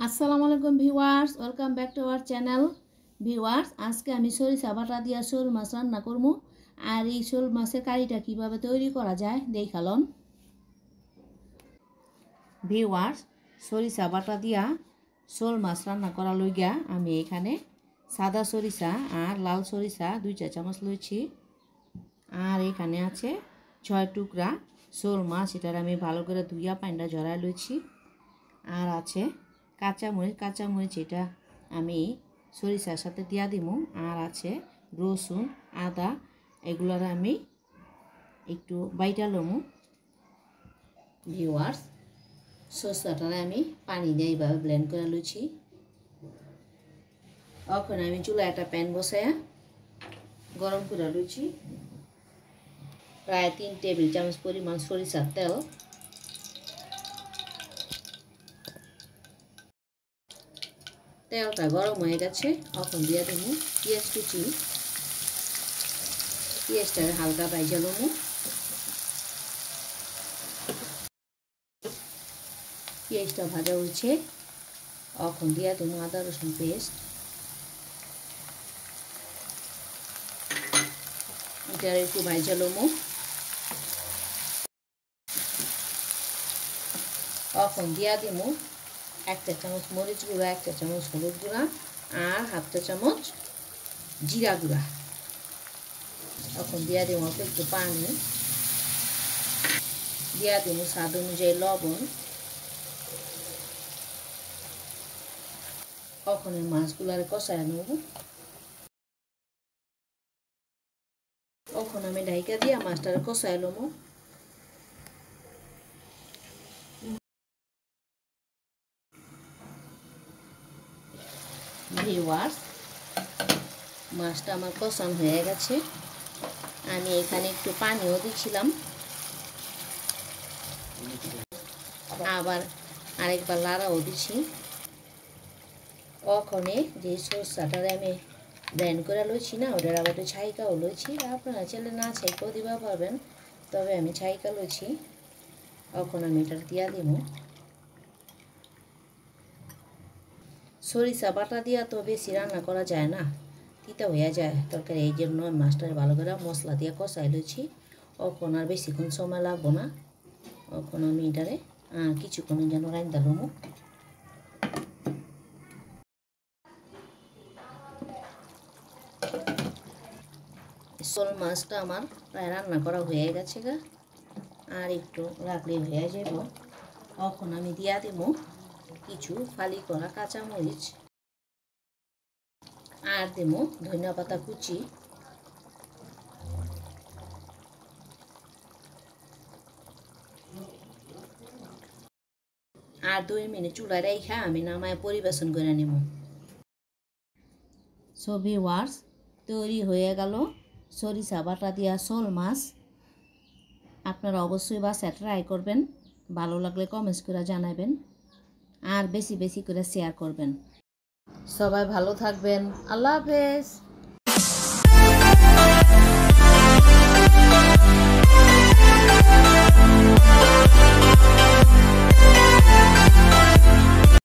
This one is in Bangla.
আসসালামু আলাইকুম viewers, welcome back to our channel. Viewers, আজকে আমি সরিষা বাটা দিয়া শোল মাছ রান্না করবো। আর এই শোল মাছের কারিটা কিভাবে তৈরি করা যায় দেখালন। ভিউয়ার্স, সরিষা বাটা দিয়া শোল মাছ রান্না করা লইগা আমি এখানে সাদা সরিষা আর লাল সরিষা 2 চা চামচ লইছি। আর এখানে আছে 6 টুকরা শোল মাছ, এটার আমি ভালো করে ধুইয়া পানিটা ঝরাই লইছি। আর আছে কাঁচামরিচ এটা আমি সরিষার সাথে দিয়া দিমু। আর আছে রসুন আদা, এগুলার আমি একটু বাইটা লমু। ভিউয়ার্স, সরিষাটারে আমি পানি দিয়ে এইভাবে ব্লেন্ড করে লইছি। এখন আমি চুলায় একটা প্যান বসাইয়া গরম করে লইছি। প্রায় 3 টেবিল চামচ পরিমাণ সরিষার তেল। তেলটা গরম হয়ে গেছে, এখন দিয়ে দেবো পেঁয়াজ কুচি। পেঁয়াজটাকে হালকা ভাজা লমু। পেঁয়াজটা ভাজা হয়েছে, এখন দিয়ে দেবো আদা রসুন পেস্ট। এটা একটু ভাজা লমু। এখন দিয়ে দেবো 1 চা চামচ মরিচ গুঁড়া, 1 চা চামচ হলুদ গুঁড়া আর 1/2 চা চামচ জিরা গুঁড়া। এখন দিয়ে দেবো অল্প একটু পানি, দিয়ে দেবো স্বাদ অনুযায়ী লবণ। এখন এই মাছগুলার কষায় নেব। এখন আমি ঢাইকা দিয়ে মাছটার কষায় নেব। ভিউয়ার্স, মাছটা আমার কষানো হয়ে গেছে। আমি এখানে একটু পানিও দিয়েছিলাম, আবার আরেকবার লাড়াও দিছি। ওখানে যে সরষাটারে আমি ব্লেন্ড করে লইছি না, ওটার আবার একটু ছাইকাও লইছি। আপনারা চাইলে না ছাইকাও দিবা পারবেন, তবে আমি ছাইকা লইছি। এখন আমি এটা দিয়া দিব। সরিষা বাটা দিয়া তো বেশি রান্না করা যায় না, তিতা হয়ে যায় তরকারি। এই জন্য মাছটা ভালো করে মশলা দিয়ে কষাই লইছি। এখন আর বেশিক্ষণ সময় লাগবো না। এখন আমি এটারে কিছুক্ষণের জন্য রান্না লমু। শোল মাছটা আমার প্রায় রান্না করা হয়ে গেছে গা, আর একটু রাখলে হয়ে যাব। এখন আমি দিয়া দেব কিছু ফালি করা কাঁচামরিচ, আর দেব ধনিয়া পাতা কুচি। আর 2 মিনিট চুলায় রেখে আমি নামায় পরিবেশন করে নেব। সো ভিউয়ার্স, তৈরি হয়ে গেল সরিষা বাটা দিয়া শোল মাছ। আপনারা অবশ্যই বাসায় ট্রাই করবেন। ভালো লাগলে কমেন্টস করে জানাবেন, আর বেশি বেশি করে শেয়ার করবেন। সবাই ভালো থাকবেন। আল্লাহ হাফেজ।